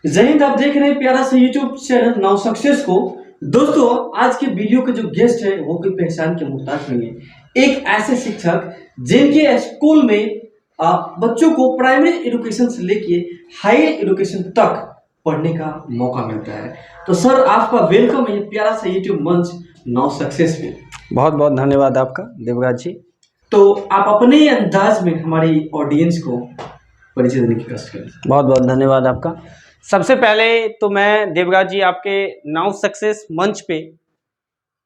जय हिंद। आप देख रहे हैं प्यारा सा यूट्यूब चैनल नाउ सक्सेस को। दोस्तों, आज के वीडियो के जो गेस्ट है वो कोई पहचान के मुहताज नहीं है। एक ऐसे शिक्षक जिनके स्कूल में बच्चों को प्राइमरी एजुकेशन से लेके हायर एजुकेशन तक पढ़ने का मौका मिलता है। तो सर, आपका वेलकम है प्यारा सा यूट्यूब मंच नाउ सक्सेस में। बहुत बहुत धन्यवाद आपका देवराज जी। तो आप अपने अंदाज में हमारी ऑडियंस को परिचय देने की कोशिश करें। बहुत बहुत धन्यवाद आपका। सबसे पहले तो मैं देवराज जी आपके नाउ सक्सेस मंच पे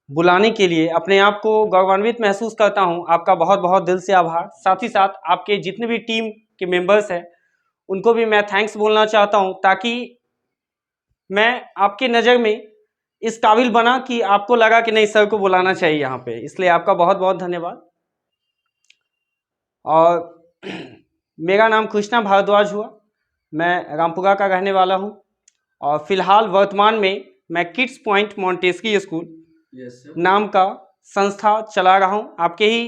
बुलाने के लिए अपने आप को गौरवान्वित महसूस करता हूं। आपका बहुत बहुत दिल से आभार। साथ ही साथ आपके जितने भी टीम के मेंबर्स हैं उनको भी मैं थैंक्स बोलना चाहता हूं, ताकि मैं आपके नज़र में इस काबिल बना कि आपको लगा कि नहीं, सर को बुलाना चाहिए यहाँ पे। इसलिए आपका बहुत बहुत धन्यवाद। और मेरा नाम कृष्णा भारद्वाज हुआ। मैं रामपुरा का रहने वाला हूँ और फिलहाल वर्तमान में मैं किड्स पॉइंट मॉन्टेस्की स्कूल नाम का संस्था चला रहा हूँ। आपके ही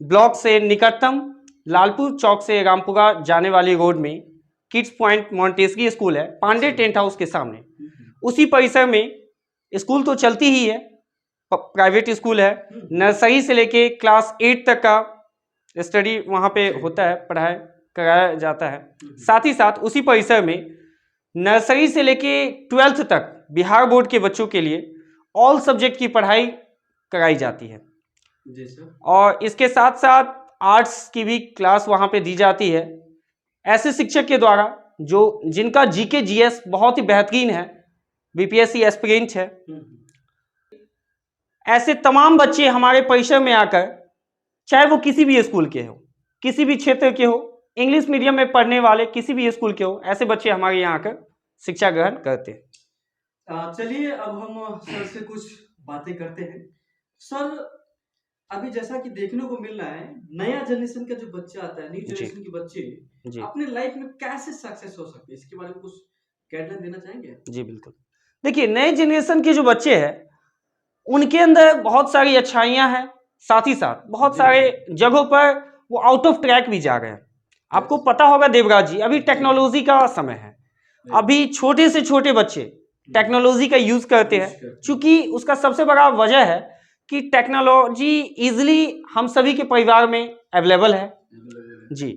ब्लॉक से निकटतम लालपुर चौक से रामपुरा जाने वाली रोड में किड्स पॉइंट मॉन्टेस्की स्कूल है, पांडे टेंट हाउस के सामने। उसी परिसर में स्कूल तो चलती ही है, प्राइवेट स्कूल है। नर्सरी से लेके क्लास 8 तक का स्टडी वहाँ पे होता है, पढ़ाई कराया जाता है। साथ ही साथ उसी परिसर में नर्सरी से लेके 12th तक बिहार बोर्ड के बच्चों के लिए ऑल सब्जेक्ट की पढ़ाई कराई जाती है। जी सर। और इसके साथ साथ आर्ट्स की भी क्लास वहाँ पे दी जाती है, ऐसे शिक्षक के द्वारा जिनका जीके जीएस बहुत ही बेहतरीन है, बीपीएससी एस्पिरेंट है। ऐसे तमाम बच्चे हमारे परिसर में आकर, चाहे वो किसी भी स्कूल के हो, किसी भी क्षेत्र के हो, इंग्लिश मीडियम में पढ़ने वाले किसी भी स्कूल के हो, ऐसे बच्चे हमारे यहाँ आकर शिक्षा ग्रहण करते हैं। चलिए, अब हम सर से कुछ बातें करते हैं। सर, अभी जैसा कि देखने को मिल रहा है, नया जनरेशन का जो बच्चा आता है, न्यू जनरेशन के बच्चे अपने लाइफ में कैसे सक्सेस हो सकते हैं, इसके बारे में कुछ गाइडलाइन देना चाहेंगे? जी बिल्कुल। देखिए, नए जनरेशन के जो बच्चे हैं उनके अंदर बहुत सारी अच्छाइयाँ हैं, साथ ही साथ बहुत सारे जगहों पर वो आउट ऑफ ट्रैक भी जा रहे हैं। आपको पता होगा देवराज जी, अभी टेक्नोलॉजी का समय है। अभी छोटे से छोटे बच्चे टेक्नोलॉजी का यूज करते हैं, क्योंकि उसका सबसे बड़ा वजह है कि टेक्नोलॉजी इजीली हम सभी के परिवार में अवेलेबल है जी।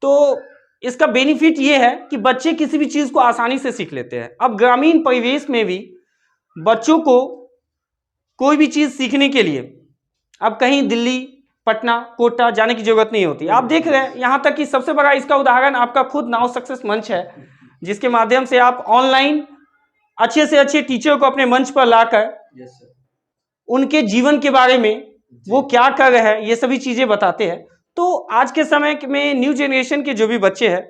तो इसका बेनिफिट ये है कि बच्चे किसी भी चीज को आसानी से सीख लेते हैं। अब ग्रामीण परिवेश में भी बच्चों को कोई भी चीज सीखने के लिए अब कहीं दिल्ली, पटना, कोटा जाने की जरूरत नहीं होती। आप देख रहे हैं, यहाँ तक कि सबसे बड़ा इसका उदाहरण आपका खुद नाउ सक्सेस मंच है, जिसके माध्यम से आप ऑनलाइन अच्छे से अच्छे टीचर को अपने मंच पर लाकर उनके जीवन के बारे में, वो क्या कर रहे हैं, ये सभी चीजें बताते हैं। तो आज के समय में न्यू जनरेशन के जो भी बच्चे हैं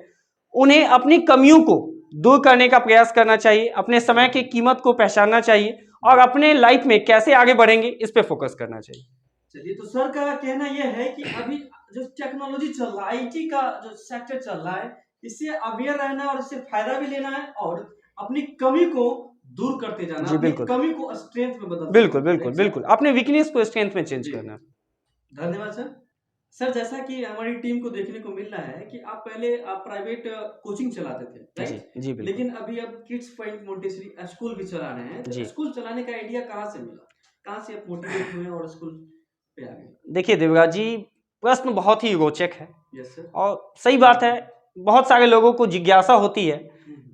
उन्हें अपनी कमियों को दूर करने का प्रयास करना चाहिए, अपने समय की कीमत को पहचानना चाहिए और अपने लाइफ में कैसे आगे बढ़ेंगे इस पे फोकस करना चाहिए। चलिए, तो सर का कहना यह है कि अभी जो टेक्नोलॉजी चल रहा है, आईटी का जो सेक्टर चल रहा है, इससे अवेयर रहना है और इससे फायदा भी लेना है और अपनी कमी को दूर करते जाना, अपनी कमी को स्ट्रेंथ में बदलना। बिल्कुल बिल्कुल बिल्कुल, अपने वीकनेस को स्ट्रेंथ में चेंज करना। धन्यवाद सर। सर, जैसा कि हमारी टीम को देखने को मिल रहा है कि आप पहले प्राइवेट कोचिंग चलाते थे, राइट? जी बिल्कुल। लेकिन अभी आप किड्स पॉइंट मोंटेसरी स्कूल भी चला रहे हैं। तो स्कूल चलाने का आइडिया कहाँ से मिला, कहाँ से आप मोटिवेट हुए और स्कूल पे आ गए? देखिए देवराज जी, प्रश्न बहुत ही रोचक है। Yes sir. और सही बात है, बहुत सारे लोगों को जिज्ञासा होती है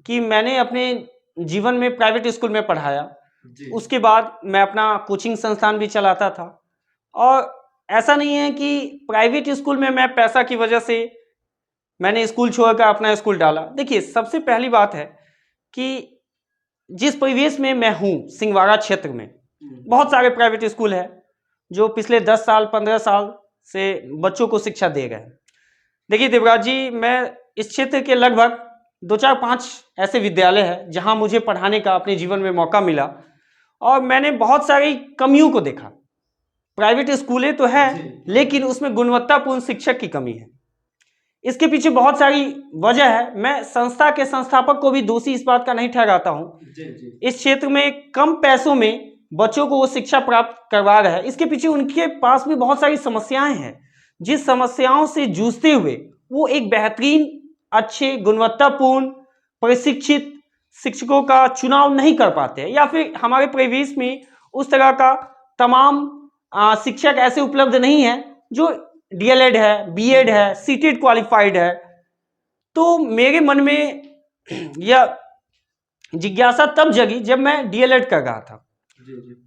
कि मैंने अपने जीवन में प्राइवेट स्कूल में पढ़ाया, उसके बाद मैं अपना कोचिंग संस्थान भी चलाता था, और ऐसा नहीं है कि प्राइवेट स्कूल में मैं पैसा की वजह से मैंने स्कूल छोड़कर अपना स्कूल डाला। देखिए, सबसे पहली बात है कि जिस परिवेश में मैं हूँ, सिंहवाड़ा क्षेत्र में बहुत सारे प्राइवेट स्कूल है जो पिछले 10 साल 15 साल से बच्चों को शिक्षा दे रहे हैं। देखिए देवराज जी, मैं इस क्षेत्र के लगभग 2-4-5 ऐसे विद्यालय हैं जहां मुझे पढ़ाने का अपने जीवन में मौका मिला, और मैंने बहुत सारी कमियों को देखा। प्राइवेट स्कूलें तो है, लेकिन उसमें गुणवत्तापूर्ण शिक्षक की कमी है। इसके पीछे बहुत सारी वजह है। मैं संस्था के संस्थापक को भी दोषी इस बात का नहीं ठहराता हूं। इस क्षेत्र में कम पैसों में बच्चों को वो शिक्षा प्राप्त करवा रहे हैं, इसके पीछे उनके पास भी बहुत सारी समस्याएं हैं। जिस समस्याओं से जूझते हुए वो एक बेहतरीन, अच्छे, गुणवत्तापूर्ण प्रशिक्षित शिक्षकों का चुनाव नहीं कर पाते हैं, या फिर हमारे परिवेश में उस तरह का तमाम शिक्षक ऐसे उपलब्ध नहीं है जो डीएलएड है, बीएड है, सीटेट क्वालिफाइड है। तो मेरे मन में यह जिज्ञासा तब जगी जब मैं डीएलएड कर रहा था।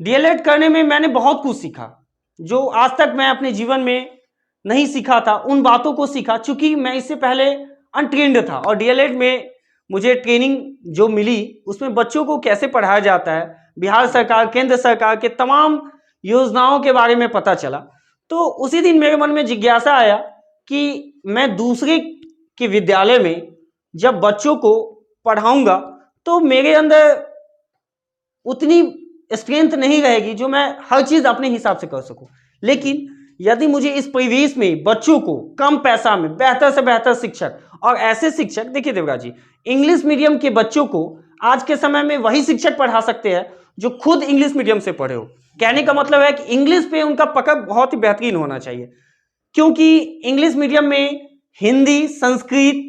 डीएलएड करने में मैंने बहुत कुछ सीखा जो आज तक मैं अपने जीवन में नहीं सीखा था। उन बातों को सीखा चूंकि मैं इससे पहले अनट्रेन्ड था, और डीएलएड में मुझे ट्रेनिंग जो मिली उसमें बच्चों को कैसे पढ़ाया जाता है, बिहार सरकार, केंद्र सरकार के तमाम योजनाओं के बारे में पता चला। तो उसी दिन मेरे मन में जिज्ञासा आया कि मैं दूसरे के विद्यालय में जब बच्चों को पढ़ाऊंगा तो मेरे अंदर उतनी स्ट्रेंथ नहीं रहेगी जो मैं हर चीज अपने हिसाब से कर सकूं। लेकिन यदि मुझे इस परिवेश में बच्चों को कम पैसा में बेहतर से बेहतर शिक्षक, और ऐसे शिक्षक, देखिए देवराज जी, इंग्लिश मीडियम के बच्चों को आज के समय में वही शिक्षक पढ़ा सकते हैं जो खुद इंग्लिश मीडियम से पढ़े हो। कहने का मतलब है कि इंग्लिश पे उनका पकड़ बहुत ही बेहतरीन होना चाहिए, क्योंकि इंग्लिश मीडियम में हिंदी, संस्कृत,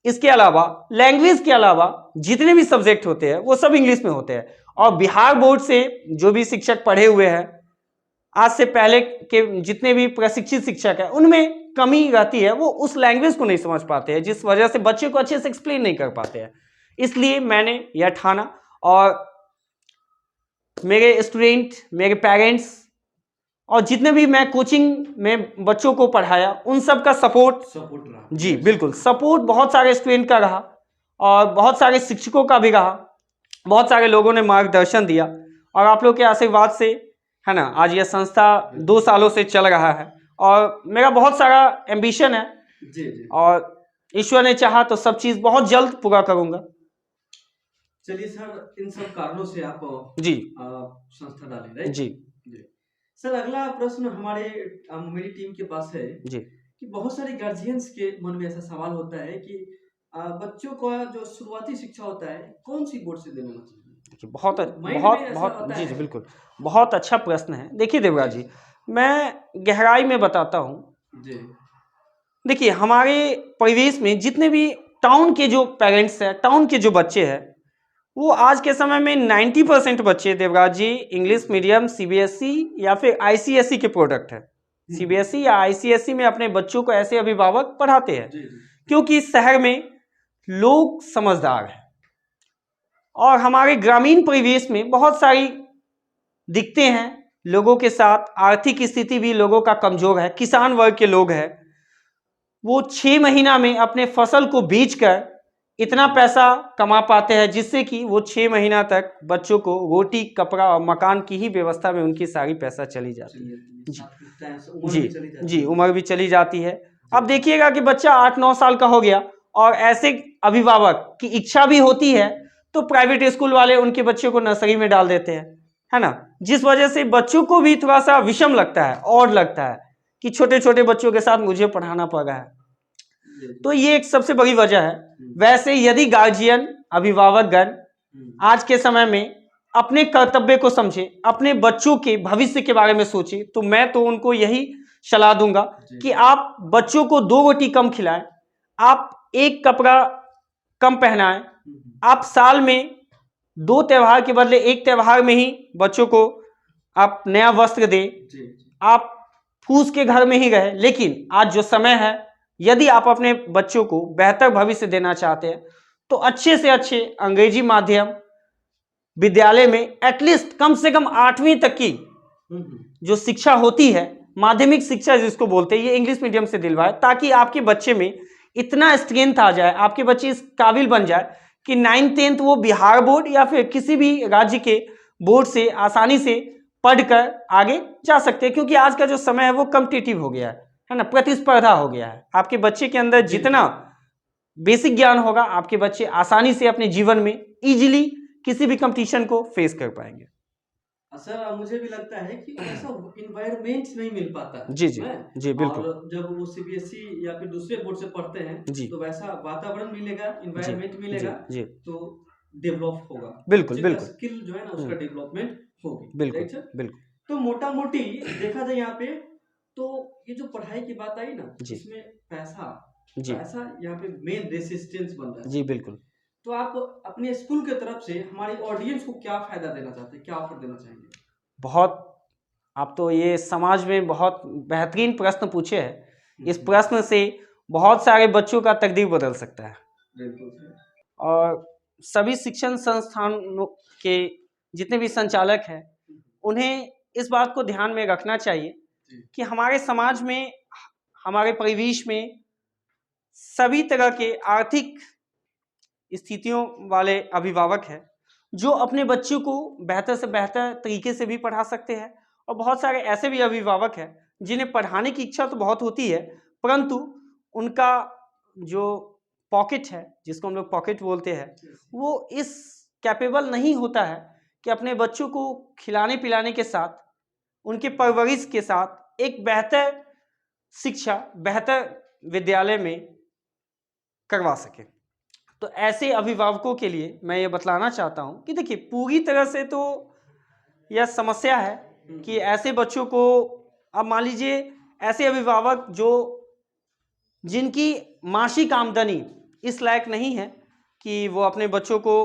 इसके अलावा लैंग्वेज के अलावा जितने भी सब्जेक्ट होते हैं वो सब इंग्लिश में होते हैं। और बिहार बोर्ड से जो भी शिक्षक पढ़े हुए हैं, आज से पहले के जितने भी प्रशिक्षित शिक्षक हैं, उनमें कमी रहती है, वो उस लैंग्वेज को नहीं समझ पाते हैं, जिस वजह से बच्चे को अच्छे से एक्सप्लेन नहीं कर पाते हैं। इसलिए मैंने यह ठाना, और मेरे स्टूडेंट, मेरे पेरेंट्स और जितने भी मैं कोचिंग में बच्चों को पढ़ाया, उन सब का सपोर्ट रहा। जी बिल्कुल, सपोर्ट बहुत सारे स्टूडेंट का रहा और बहुत सारे शिक्षकों का भी रहा। बहुत सारे लोगों ने मार्गदर्शन दिया, और आप लोग के आशीर्वाद से, है ना, आज यह संस्था 2 सालों से चल रहा है। और मेरा बहुत सारा एम्बिशन है जी। और ईश्वर ने चाहा तो सब चीज बहुत जल्द पूरा करूंगा। चलिए सर, इन सब कारणों से आप जी संस्था डाले, राइट? जी सर, अगला प्रश्न मेरी टीम के पास है जी कि बहुत सारे गार्जियंस के मन में ऐसा सवाल होता है कि बच्चों का जो शुरुआती शिक्षा होता है कौन सी बोर्ड से देना चाहिए? बहुत माइंड बहुत में ऐसा बहुत आता जी है। जी बिल्कुल, बहुत अच्छा प्रश्न है। देखिए देवराज जी, मैं गहराई में बताता हूँ। जी देखिए, हमारे परिवेश में जितने भी टाउन के जो पेरेंट्स हैं, टाउन के जो बच्चे हैं, वो आज के समय में 90% बच्चे देवराज जी इंग्लिश मीडियम, सीबीएसई या फिर आईसीएसई के प्रोडक्ट है। सीबीएसई या आईसीएसई में अपने बच्चों को ऐसे अभिभावक पढ़ाते हैं क्योंकि इस शहर में लोग समझदार हैं, और हमारे ग्रामीण परिवेश में बहुत सारी दिक्कतें हैं लोगों के साथ। आर्थिक स्थिति भी लोगों का कमजोर है, किसान वर्ग के लोग हैं, वो 6 महीना में अपने फसल को बेचकर इतना पैसा कमा पाते हैं जिससे कि वो 6 महीना तक बच्चों को रोटी, कपड़ा और मकान की ही व्यवस्था में उनकी सारी पैसा चली जाती है। जी, उम्र भी चली जाती है। अब देखिएगा कि बच्चा 8-9 साल का हो गया, और ऐसे अभिभावक की इच्छा भी होती है तो प्राइवेट स्कूल वाले उनके बच्चे को नर्सरी में डाल देते हैं, है ना, जिस वजह से बच्चों को भी थोड़ा सा विषम लगता है, और लगता है कि छोटे छोटे बच्चों के साथ मुझे पढ़ाना पड़ रहा है। तो ये एक सबसे बड़ी वजह है। वैसे यदि गार्जियन, अभिभावकगण आज के समय में अपने कर्तव्य को समझे, अपने बच्चों के भविष्य के बारे में सोचे, तो मैं तो उनको यही सलाह दूंगा कि आप बच्चों को 2 रोटी कम खिलाएं, आप 1 कपड़ा कम पहनाएं, आप साल में 2 त्योहार के बदले 1 त्योहार में ही बच्चों को आप नया वस्त्र दें, आप फूस के घर में ही रहे। लेकिन आज जो समय है, यदि आप अपने बच्चों को बेहतर भविष्य देना चाहते हैं तो अच्छे से अच्छे अंग्रेजी माध्यम विद्यालय में एटलीस्ट कम से कम 8वीं तक की जो शिक्षा होती है, माध्यमिक शिक्षा जिसको बोलते हैं, ये इंग्लिश मीडियम से दिलवाए, ताकि आपके बच्चे में इतना स्ट्रेंथ आ जाए, आपके बच्चे इस काबिल बन जाए कि 9th 10th वो बिहार बोर्ड या फिर किसी भी राज्य के बोर्ड से आसानी से पढ़कर आगे जा सकते हैं। क्योंकि आज का जो समय है वो कॉम्पिटिटिव हो गया है ना, प्रतिस्पर्धा हो गया है। आपके बच्चे के अंदर जितना बेसिक ज्ञान होगा, आपके बच्चे आसानी से अपने जीवन में इजीली किसी भी कंपटीशन को फेस कर पाएंगे। सर, मुझे भी लगता है कि ऐसा इन्वायरमेंट नहीं मिल पाता। जी जी जी बिल्कुल। और जब वो सीबीएसई या फिर दूसरे बोर्ड से पढ़ते हैं तो वैसा वातावरण मिलेगा, इन्वायरमेंट मिलेगा, तो डेवलप होगा। बिल्कुल बिल्कुल, स्किल जो है ना उसका डेवलपमेंट होगी। बिल्कुल बिल्कुल। तो मोटा मोटी देखा जाए यहाँ पे, तो ये जो पढ़ाई की बात आई ना, इसमें पैसा जी ऐसा यहाँ पे मेन रेसिस्टेंस बन रहा है। जी बिल्कुल। तो आप अपने स्कूल की तरफ से हमारी ऑडियंस को क्या फायदा देना चाहते हैं, क्या ऑफर देना चाहेंगे? बहुत, आप तो ये समाज में बहुत बेहतरीन प्रश्न पूछे हैं। इस प्रश्न से बहुत सारे बच्चों का तकदीर बदल सकता है। बिल्कुल सर। और सभी शिक्षण संस्थानों के जितने भी संचालक हैं, उन्हें इस बात को ध्यान में रखना चाहिए कि हमारे समाज में, हमारे परिवेश में सभी तरह के आर्थिक स्थितियों वाले अभिभावक हैं जो अपने बच्चों को बेहतर से बेहतर तरीके से भी पढ़ा सकते हैं, और बहुत सारे ऐसे भी अभिभावक हैं जिन्हें पढ़ाने की इच्छा तो बहुत होती है, परंतु उनका जो पॉकेट है, जिसको हम लोग पॉकेट बोलते हैं, वो इस कैपेबल नहीं होता है कि अपने बच्चों को खिलाने पिलाने के साथ, उनके परवरिश के साथ एक बेहतर शिक्षा, बेहतर विद्यालय में करवा सके। तो ऐसे अभिभावकों के लिए मैं ये बतलाना चाहता हूँ कि देखिए, पूरी तरह से तो यह समस्या है कि ऐसे बच्चों को, अब मान लीजिए ऐसे अभिभावक जो जिनकी मासिक आमदनी इस लायक नहीं है कि वो अपने बच्चों को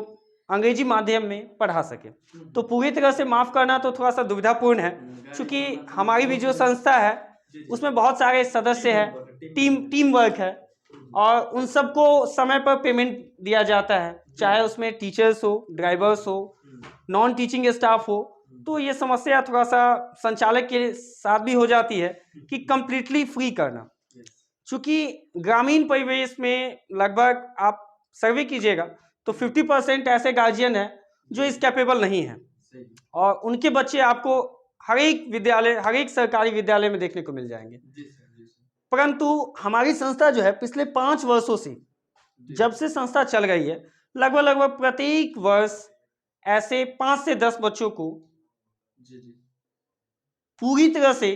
अंग्रेजी माध्यम में पढ़ा सके, तो पूरी तरह से माफ़ करना तो थोड़ा सा दुविधापूर्ण है, क्योंकि हमारी भी जो संस्था है उसमें बहुत सारे सदस्य हैं, टीम वर्क है, और उन सबको समय पर पेमेंट दिया जाता है, चाहे उसमें टीचर्स हो, ड्राइवर्स हो, नॉन टीचिंग स्टाफ हो। तो ये समस्या थोड़ा सा संचालक के साथ भी हो जाती है कि कंप्लीटली फ्री करना, चूंकि ग्रामीण परिवेश में लगभग आप सर्वे कीजिएगा तो 50% ऐसे गार्जियन हैं जो इस कैपेबल नहीं है, और उनके बच्चे आपको हर एक विद्यालय, हर एक सरकारी विद्यालय में देखने को मिल जाएंगे। परंतु हमारी संस्था जो है पिछले 5 वर्षों से, जब से संस्था चल रही है, लगभग प्रत्येक वर्ष ऐसे 5 से 10 बच्चों को पूरी तरह से,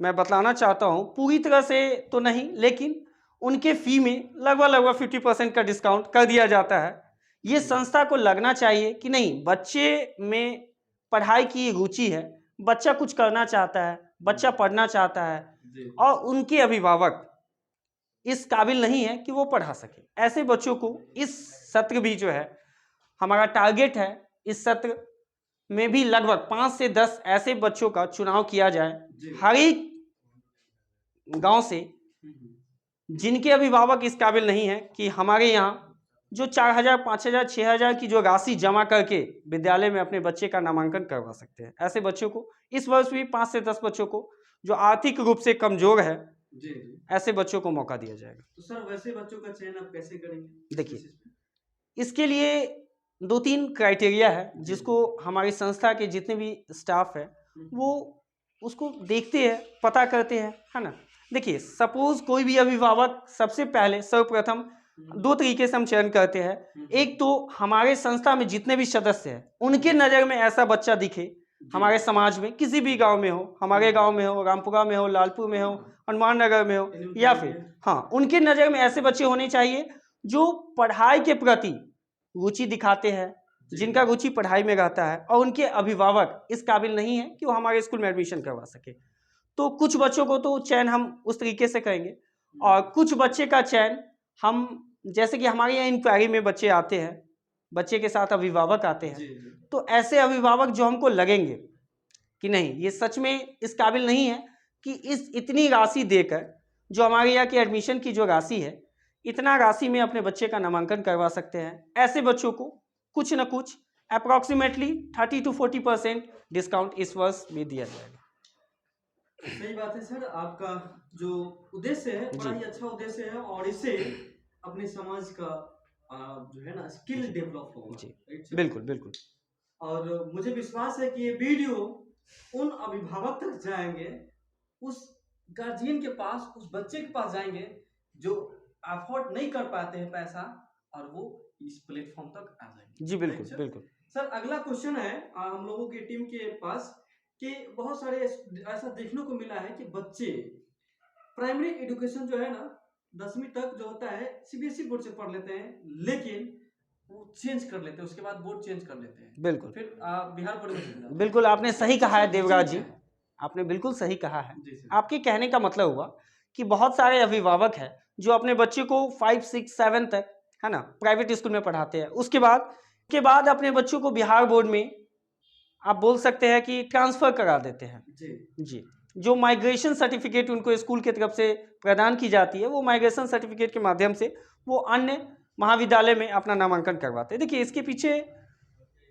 मैं बतलाना चाहता हूं, पूरी तरह से तो नहीं, लेकिन उनके फी में लगभग 50% का डिस्काउंट कर दिया जाता है। ये संस्था को लगना चाहिए कि नहीं, बच्चे में पढ़ाई की रुचि है, बच्चा कुछ करना चाहता है, बच्चा पढ़ना चाहता है, और उनके अभिभावक इस काबिल नहीं है कि वो पढ़ा सके। ऐसे बच्चों को इस सत्र भी जो है, हमारा टारगेट है इस सत्र में भी लगभग 5 से 10 ऐसे बच्चों का चुनाव किया जाए हर एक गांव से, जिनके अभिभावक इस काबिल नहीं है कि हमारे यहाँ जो 4,000, 5,000, 6,000 की जो राशि जमा करके विद्यालय में अपने बच्चे का नामांकन करवा सकते हैं। ऐसे बच्चों को इस वर्ष भी 5 से 10 बच्चों को जो आर्थिक रूप से कमजोर है, ऐसे बच्चों को मौका दिया जाएगा। तो सर, वैसे बच्चों का चयन आप कैसे करेंगे? देखिए, इसके लिए 2-3 क्राइटेरिया है जिसको हमारी संस्था के जितने भी स्टाफ है वो उसको देखते हैं, पता करते हैं, है ना। देखिए, सपोज कोई भी अभिभावक सबसे पहले सर्वप्रथम 2 तरीके से हम चयन करते हैं। एक तो हमारे संस्था में जितने भी सदस्य हैं उनके नज़र में ऐसा बच्चा दिखे हमारे समाज में, किसी भी गांव में हो, हमारे गांव में हो, रामपुरा में हो, लालपुर में हो, हनुमान नगर में हो, या फिर हाँ, उनके नज़र में ऐसे बच्चे होने चाहिए जो पढ़ाई के प्रति रुचि दिखाते हैं, जिनका रुचि पढ़ाई में रहता है, और उनके अभिभावक इस काबिल नहीं है कि वो हमारे स्कूल में एडमिशन करवा सके। तो कुछ बच्चों को तो चयन हम उस तरीके से करेंगे, और कुछ बच्चे का चयन हम, जैसे कि हमारे यहाँ इंक्वायरी में बच्चे आते हैं, बच्चे के साथ अभिभावक आते हैं, तो ऐसे अभिभावक जो हमको लगेंगे कि नहीं, ये सच में इस काबिल नहीं है कि इस इतनी राशि देकर, जो हमारे यहाँ की एडमिशन की जो राशि है, इतना राशि में अपने बच्चे का नामांकन करवा सकते हैं, ऐसे बच्चों को कुछ न कुछ अप्रॉक्सीमेटली 30 to 40% डिस्काउंट इस वर्ष भी दिया जाएगा। सही बात है सर, आपका जो उद्देश्य है बड़ा ही अच्छा उद्देश्य है, और इससे अपने समाज का जो है ना स्किल डेवलप होगा। जी बिल्कुल बिल्कुल। और मुझे विश्वास है कि ये वीडियो उन अभिभावक तक जाएंगे, उस गार्जियन के पास, उस बच्चे के पास जाएंगे जो अफोर्ड नहीं कर पाते हैं पैसा, और वो इस प्लेटफॉर्म तक आ जाएंगे। जी बिल्कुल बिल्कुल। सर, अगला क्वेश्चन है हम लोगों की टीम के पास कि बहुत सारे ऐसा देखने को मिला है कि बच्चे प्राइमरी एजुकेशन जो है ना 10वीं तक जो होता है सीबीएसई बोर्ड से पढ़ लेते हैं, लेकिन वो चेंज कर लेते हैं, उसके बाद बोर्ड चेंज कर लेते हैं, बिल्कुल, फिर बिहार बोर्ड में। बिल्कुल आपने सही कहा है देवराज जी, आपने बिल्कुल सही कहा है। जी सर। आपके कहने का मतलब हुआ कि बहुत सारे अभिभावक हैं जो अपने बच्चे को 5, 6, 7 तक, है ना, प्राइवेट स्कूल में पढ़ाते हैं। उसके बाद अपने बच्चों को बिहार बोर्ड में आप बोल सकते हैं कि ट्रांसफर करा देते हैं। जी, जो माइग्रेशन सर्टिफिकेट उनको स्कूल की तरफ से प्रदान की जाती है, वो माइग्रेशन सर्टिफिकेट के माध्यम से वो अन्य महाविद्यालय में अपना नामांकन करवाते हैं। देखिए, इसके पीछे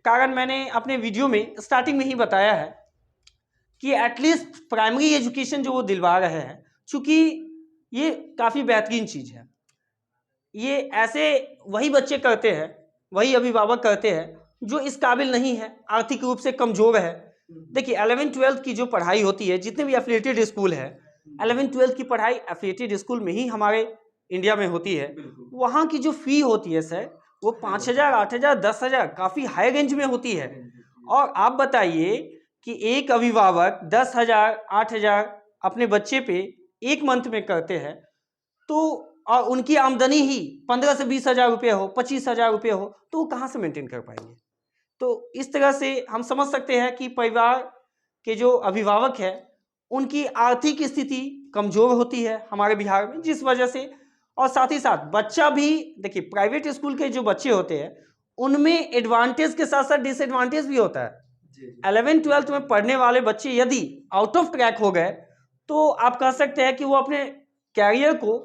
कारण मैंने अपने वीडियो में स्टार्टिंग में ही बताया है कि एटलीस्ट प्राइमरी एजुकेशन जो वो दिलवा रहे हैं, चूंकि ये काफ़ी बेहतरीन चीज़ है। ये ऐसे वही बच्चे करते हैं, वही अभिभावक करते हैं जो इस काबिल नहीं है, आर्थिक रूप से कमजोर है। देखिए, 11th-12th की जो पढ़ाई होती है, जितने भी एफिलिएटेड स्कूल है, 11th-12th की पढ़ाई एफिलिएटेड स्कूल में ही हमारे इंडिया में होती है। वहाँ की जो फी होती है सर, वो 5,000, 8,000, 10,000 काफ़ी हाई रेंज में होती है। और आप बताइए कि एक अभिभावक 10,000, 8,000 अपने बच्चे पे एक मंथ में करते हैं, तो और उनकी आमदनी ही 15 से 20,000 रुपये हो, 25,000 रुपये हो, तो वो कहाँ से मेंटेन कर पाएंगे। तो इस तरह से हम समझ सकते हैं कि परिवार के जो अभिभावक हैं, उनकी आर्थिक स्थिति कमजोर होती है हमारे बिहार में, जिस वजह से, और साथ ही साथ बच्चा भी, देखिए प्राइवेट स्कूल के जो बच्चे होते हैं उनमें एडवांटेज के साथ साथ डिसएडवांटेज भी होता है। 11th-12th में पढ़ने वाले बच्चे यदि आउट ऑफ ट्रैक हो गए, तो आप कह सकते हैं कि वो अपने कैरियर को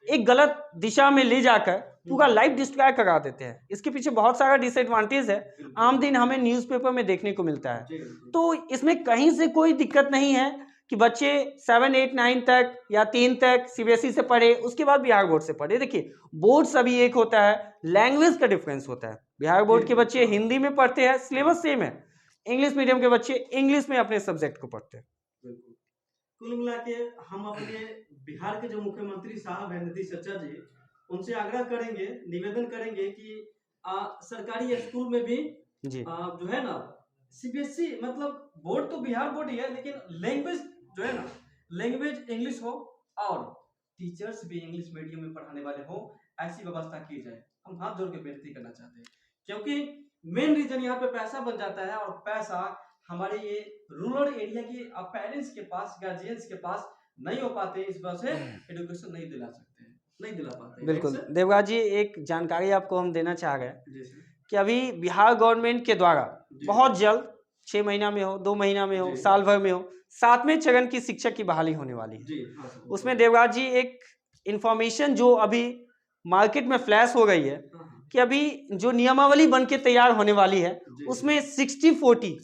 एक गलत दिशा में ले जाकर पूरा लाइफ डिस्ट्रॉय करा देते हैं। इसके पीछे बहुत सारा डिसएडवांटेज है, आम दिन हमें न्यूज़पेपर में देखने को मिलता है। तो इसमें कहीं से कोई दिक्कत नहीं है कि बच्चे 7, 8, 9 तक या 10 तक सीबीएसई से पढ़े, उसके बाद बिहार बोर्ड से पढ़े। देखिए, बोर्ड सभी एक होता है, लैंग्वेज का डिफरेंस होता है। बिहार बोर्ड के बच्चे हिंदी में पढ़ते हैं, सिलेबस सेम है। इंग्लिश मीडियम के बच्चे इंग्लिश में अपने सब्जेक्ट को पढ़ते हैं। कुल मिला के हम अपने बिहार के जो मुख्यमंत्री साहब हैं नीतीश चाचा जी, उनसे आग्रह करेंगे, निवेदन करेंगे कि सरकारी स्कूल में भी जी, जो है ना, सीबीएसई मतलब बोर्ड तो बिहार बोर्ड ही है, लेकिन लैंग्वेज जो है ना, लैंग्वेज इंग्लिश हो और टीचर्स भी इंग्लिश मीडियम में पढ़ाने वाले हो, ऐसी व्यवस्था की जाए। हम हाथ जोड़ के विनती करना चाहते हैं, क्योंकि मेन रीजन यहाँ पे पैसा बन जाता है, और पैसा हमारे ये रूरल एरिया के पेरेंट्स के पास, गार्जियंस के पास नहीं हो पाते, इस वजह से एजुकेशन नहीं दिला सकते हैं, नहीं दिला पाते। बिल्कुल देवराज जी, एक जानकारी आपको हम देना चाह रहे हैं जी सर। कि अभी बिहार गवर्नमेंट के द्वारा बहुत जल्द 6 महीना में हो, 2 महीना में हो, साल भर में हो, 7वें चरण की शिक्षक की बहाली होने वाली है। जी हाँ सर। उसमें देवराज जी एक इंफॉर्मेशन जो अभी मार्केट में फ्लैश हो गई है कि अभी जो नियमावली बन के तैयार होने वाली है, उसमें 60-40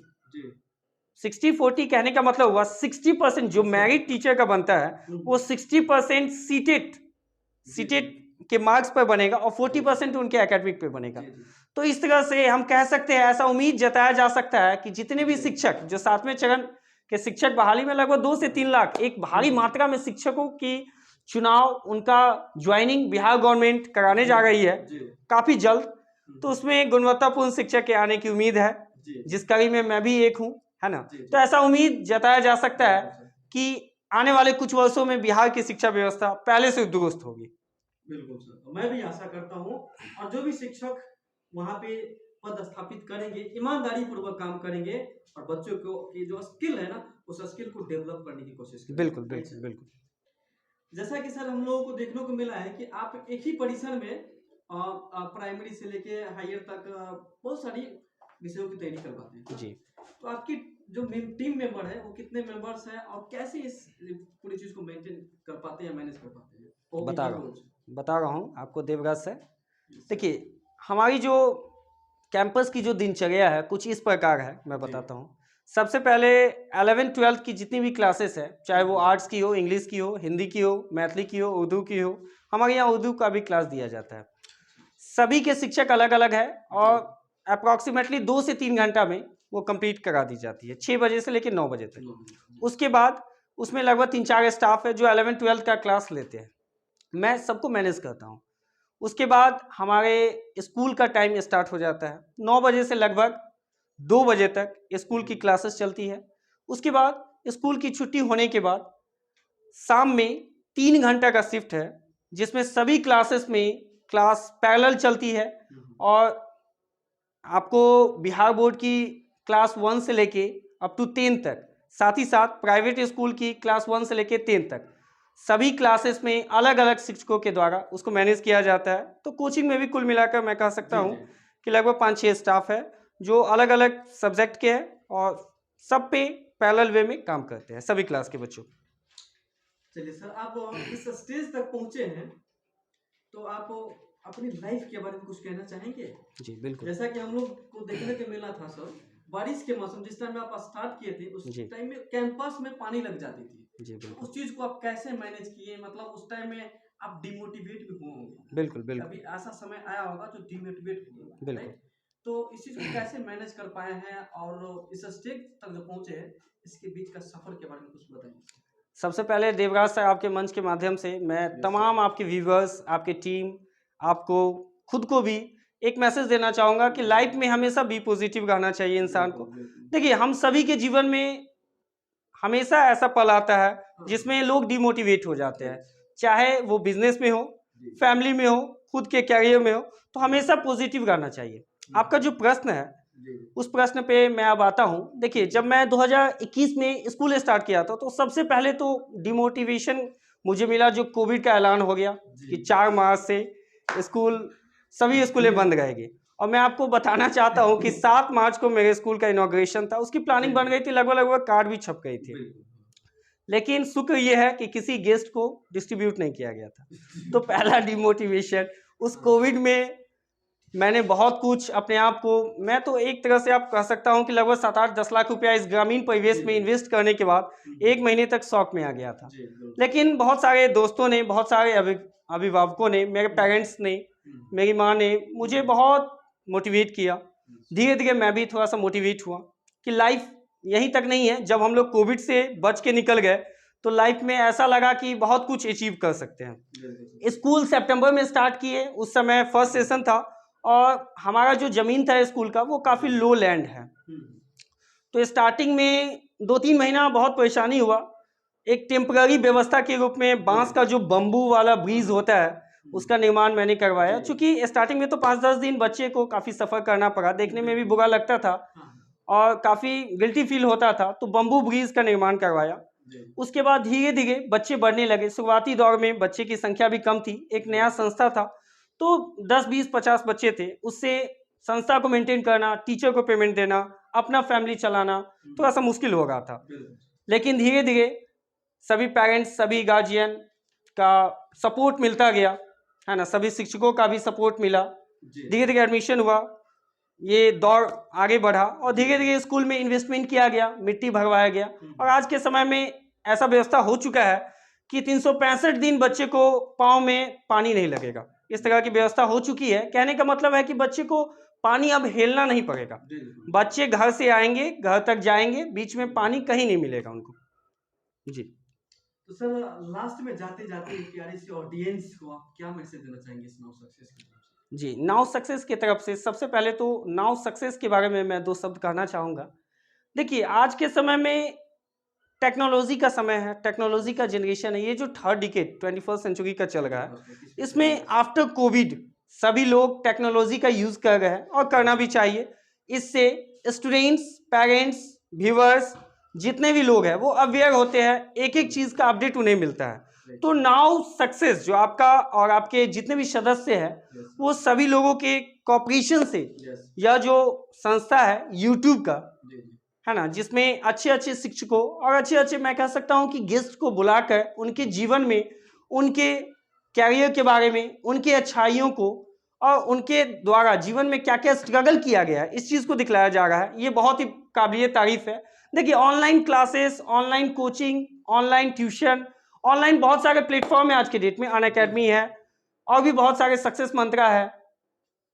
60-40 कहने का मतलब हुआ 60% जो मैरिट टीचर का बनता है वो 60% सीटेट के मार्क्स पर बनेगा और 40% उनके एकेडमिक पे बनेगा। तो इस तरह से हम कह सकते हैं, ऐसा उम्मीद जताया जा सकता है कि जितने भी शिक्षक जो 7वें चरण के शिक्षक बहाली में लगभग 2 से 3 लाख एक भारी मात्रा में शिक्षकों की चुनाव, उनका ज्वाइनिंग बिहार गवर्नमेंट कराने जा रही है काफी जल्द। तो उसमें गुणवत्तापूर्ण शिक्षक के आने की उम्मीद है, जिस कड़ी में मैं भी एक हूँ, है ना। तो ऐसा उम्मीद जताया जा सकता है कि आने वाले कुछ वर्षों में बिहार की शिक्षा व्यवस्था पहले से दुरुस्त होगी। बिल्कुल सर, मैं भी आशा करता हूँ, और जो भी शिक्षक वहाँ पे पद स्थापित करेंगे, ईमानदारी पूर्वक काम करेंगे और बच्चों को की जो स्किल है ना, उस स्किल को डेवलप करने की कोशिश करेंगे। बिल्कुल बिल्कुल बिल्कुल। जैसा कि सर हम लोगों को देखने को मिला है कि आप एक ही परिसर में प्राइमरी से लेके हायर तक बहुत सारी विषयों की तैयारी करवाते हैं जी। तो आपकी जो टीम मेंबर है वो कितने मेंबर्स हैं और कैसे इस पूरी चीज को मेंटेन कर पाते हैं, मैनेज कर पाते हैं? बता रहा हूँ आपको देवराज से। देखिए, हमारी जो कैंपस की जो दिनचर्या है कुछ इस प्रकार है, मैं बताता हूँ। सबसे पहले 11th-12th की जितनी भी क्लासेस है, चाहे वो आर्ट्स की हो, इंग्लिश की हो, हिंदी की हो, मैथिली की हो, उर्दू की हो, हमारे यहाँ उर्दू का भी क्लास दिया जाता है। सभी के शिक्षक अलग अलग है और अप्रॉक्सीमेटली 2 से 3 घंटा में वो कंप्लीट करा दी जाती है, 6 बजे से लेकर 9 बजे तक। उसके बाद उसमें लगभग 3-4 स्टाफ है जो 11th-12th का क्लास लेते हैं, मैं सबको मैनेज करता हूँ। उसके बाद हमारे स्कूल का टाइम स्टार्ट हो जाता है, 9 बजे से लगभग 2 बजे तक स्कूल की क्लासेस चलती है। उसके बाद स्कूल की छुट्टी होने के बाद शाम में 3 घंटा का शिफ्ट है, जिसमें सभी क्लासेस में क्लास पैरेलल चलती है और आपको बिहार बोर्ड की क्लास 1 से लेके अप टू 10 तक, साथ ही साथ प्राइवेट स्कूल की क्लास 1 से लेके 10 तक सभी क्लासेस में अलग अलग शिक्षकों के द्वारा उसको मैनेज किया जाता है। तो कोचिंग में भी कुल मिलाकर मैं कह सकता हूँ कि लगभग 5-6 स्टाफ है जो अलग अलग सब्जेक्ट के हैं और सब पे पैरेलल वे में काम करते हैं सभी क्लास के बच्चों। चलिए सर, आप इस स्टेज तक पहुंचे हैं तो आप अपनी लाइफ के बारे में कुछ कहना चाहेंगे? जी बिल्कुल। जैसा कि हम लोग को देखने को मिला था सर, बारिश के मौसम जिस टाइम में आप स्टार्ट किए थे उस टाइम में कैंपस में पानी लग जाती थी। जी तो बिल्कुल उस चीज को आप कैसे मैनेज किए? मतलब उस टाइम में आप डिमोटिवेट भी हुए होंगे। बिल्कुल बिल्कुल कभी ऐसा समय आया होगा जो डिमोटिवेट हुए होगा, बिल्कुल। राइट? तो इस चीज को कैसे मैनेज कर पाए हैं और इस स्टेज तक जो पहुंचे हैं इसके बीच का सफर के बारे में कुछ बताइए। सबसे पहले देवराज सर आपके मंच के माध्यम से मैं तमाम आपके व्यूवर्स, आपके टीम, आपको खुद को भी एक मैसेज देना चाहूँगा कि लाइफ में हमेशा बी पॉजिटिव रहना चाहिए इंसान को। देखिए हम सभी के जीवन में हमेशा ऐसा पल आता है जिसमें लोग डिमोटिवेट हो जाते हैं, चाहे वो बिजनेस में हो, फैमिली में हो, खुद के कैरियर में हो, तो हमेशा पॉजिटिव रहना चाहिए। आपका जो प्रश्न है उस प्रश्न पे मैं अब आता हूँ। देखिए जब मैं 2021 में स्कूल स्टार्ट किया था तो सबसे पहले तो डिमोटिवेशन मुझे मिला जो कोविड का ऐलान हो गया कि 4 मार्च से स्कूल सभी स्कूलें बंद रहेगी। और मैं आपको बताना चाहता हूँ कि 7 मार्च को मेरे स्कूल का इनॉग्रेशन था, उसकी प्लानिंग बन गई थी, लगभग कार्ड भी छप गई थी, लेकिन शुक्र यह है कि किसी गेस्ट को डिस्ट्रीब्यूट नहीं किया गया था। तो पहला डिमोटिवेशन उस कोविड में मैंने बहुत कुछ अपने आप को, मैं तो एक तरह से आप कह सकता हूं कि लगभग 7-8-10 लाख रुपया इस ग्रामीण परिवेश में इन्वेस्ट करने के बाद 1 महीने तक शॉक में आ गया था। लेकिन बहुत सारे दोस्तों ने, बहुत सारे अभिभावकों ने, मेरे पेरेंट्स ने, मेरी माँ ने मुझे बहुत मोटिवेट किया। धीरे धीरे मैं भी थोड़ा सा मोटिवेट हुआ कि लाइफ यहीं तक नहीं है। जब हम लोग कोविड से बच के निकल गए तो लाइफ में ऐसा लगा कि बहुत कुछ अचीव कर सकते हैं। स्कूल सितंबर में स्टार्ट किए, उस समय फर्स्ट सेशन था और हमारा जो जमीन था स्कूल का वो काफ़ी लो लैंड है। तो स्टार्टिंग में 2-3 महीना बहुत परेशानी हुआ। एक टेम्पररी व्यवस्था के रूप में बांस का जो बम्बू वाला ब्रिज होता है उसका निर्माण मैंने करवाया। चूंकि स्टार्टिंग में तो 5-10 दिन बच्चे को काफ़ी सफ़र करना पड़ा, देखने में भी बुरा लगता था और काफ़ी गिल्टी फील होता था, तो बम्बू ब्रिज का निर्माण करवाया। उसके बाद धीरे धीरे बच्चे बढ़ने लगे। शुरुआती दौर में बच्चे की संख्या भी कम थी, एक नया संस्था था, तो 10-20-50 बच्चे थे। उससे संस्था को मेंटेन करना, टीचर को पेमेंट देना, अपना फैमिली चलाना थोड़ा सा मुश्किल हो रहा था। लेकिन धीरे धीरे सभी पेरेंट्स, सभी गार्जियन का सपोर्ट मिलता गया, है ना, सभी शिक्षकों का भी सपोर्ट मिला। धीरे धीरे एडमिशन हुआ, ये दौर आगे बढ़ा और धीरे धीरे स्कूल में इन्वेस्टमेंट किया गया, मिट्टी भरवाया गया और आज के समय में ऐसा व्यवस्था हो चुका है कि 365 दिन बच्चे को पाँव में पानी नहीं लगेगा, इस तरह की व्यवस्था हो चुकी है। कहने का मतलब है कि बच्चे को पानी अब हेलना नहीं पड़ेगा। बच्चे घर से आएंगे, घर तक जाएंगे, बीच में पानी कहीं नहीं मिलेगा उनको। जी तो सर लास्ट में जाते जाते प्यारे से ऑडियंस को आप क्या मैसेज देना चाहेंगे इस नाउ सक्सेस की तरफ से? जी, नाउ सक्सेस की तरफ से सबसे पहले तो नाउ सक्सेस के बारे में मैं 2 शब्द कहना चाहूँगा। देखिए आज के समय में टेक्नोलॉजी का समय है, टेक्नोलॉजी का जनरेशन है। ये जो थर्ड डिकेड 21st सेंचुरी का चल रहा है, इसमें आफ्टर कोविड सभी लोग टेक्नोलॉजी का यूज़ कर रहे हैं और करना भी चाहिए। इससे स्टूडेंट्स, पेरेंट्स, व्यूअर्स जितने भी लोग हैं वो अवेयर होते हैं, एक एक चीज़ का अपडेट उन्हें मिलता है। तो नाउ सक्सेस जो आपका और आपके जितने भी सदस्य हैं वो सभी लोगों के कॉपरेशन से यह जो संस्था है यूट्यूब का, है ना, जिसमें अच्छे अच्छे शिक्षकों और अच्छे अच्छे मैं कह सकता हूं कि गेस्ट को बुलाकर उनके जीवन में, उनके कैरियर के बारे में, उनके अच्छाइयों को और उनके द्वारा जीवन में क्या क्या स्ट्रगल किया गया है इस चीज़ को दिखलाया जा रहा है। ये बहुत ही काबिलियत तारीफ है। देखिए online classes, online coaching, online tuition, online बहुत सारे प्लेटफॉर्म है आज के डेट में। अनअकैडमी है और भी बहुत सारे, सक्सेस मंत्रा है,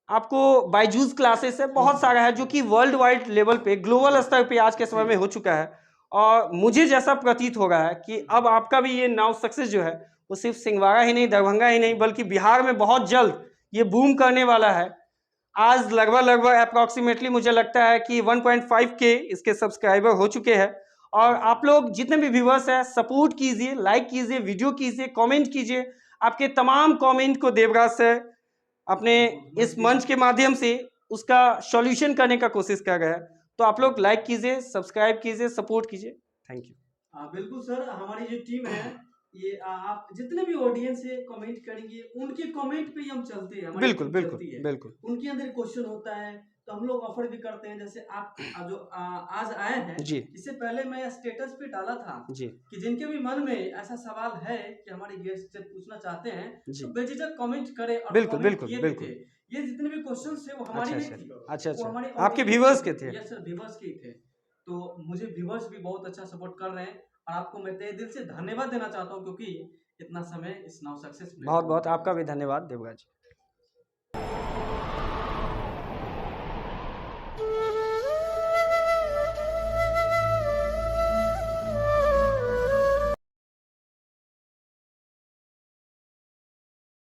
आपको बायजूस क्लासेस है, बहुत सारा है जो कि वर्ल्ड वाइड लेवल पे, ग्लोबल स्तर पे आज के समय में हो चुका है। और मुझे जैसा प्रतीत हो रहा है कि अब आपका भी ये नाउ सक्सेस जो है वो सिर्फ सिंहवाड़ा ही नहीं, दरभंगा ही नहीं, बल्कि बिहार में बहुत जल्द ये बूम करने वाला है। आज लगभग अप्रॉक्सीमेटली मुझे लगता है कि 1.5 के इसके सब्सक्राइबर हो चुके हैं। और आप लोग जितने भी व्यूवर्स हैं सपोर्ट कीजिए, लाइक कीजिए, वीडियो कीजिए, कमेंट कीजिए। आपके तमाम कमेंट को देवराज से अपने इस मंच के माध्यम से उसका सॉल्यूशन करने का कोशिश कर रहे हैं। तो आप लोग लाइक कीजिए, सब्सक्राइब कीजिए, सपोर्ट कीजिए। Thank you. बिल्कुल सर, हमारी जो टीम है ये आप जितने भी ऑडियंस है कमेंट करेंगे, उनके कमेंट पे ही हम चलते हैं, हमारी बिल्कुल टीम बिल्कुल चलती है। बिल्कुल उनके अंदर क्वेश्चन होता है तो हम लोग ऑफर भी करते हैं। जैसे आप जो आज आए हैं, जी इससे पहले मैं स्टेटस पे डाला था जी कि जिनके भी मन में ऐसा सवाल है कि हमारे गेस्ट से पूछना चाहते हैं जी तो बेझिझक कमेंट करें, और बिल्कुल कमेंट बिल्कुल किए भी बिल्कुल। थे। ये जितने भी क्वेश्चन थे वो हमारी अच्छा नहीं अच्छा थी, अच्छा वो अच्छा, हमारे आपके ऑडियंस व्यूवर्स के थे। यस सर, व्यूवर्स के ही थे। तो मुझे व्यूवर्स भी बहुत अच्छा सपोर्ट कर रहे हैं, और आपको मैं तहे दिल से धन्यवाद देना चाहता हूँ, क्योंकि इतना समय इस नाउ सक्सेस बहुत बहुत आपका भी धन्यवाद देवराज।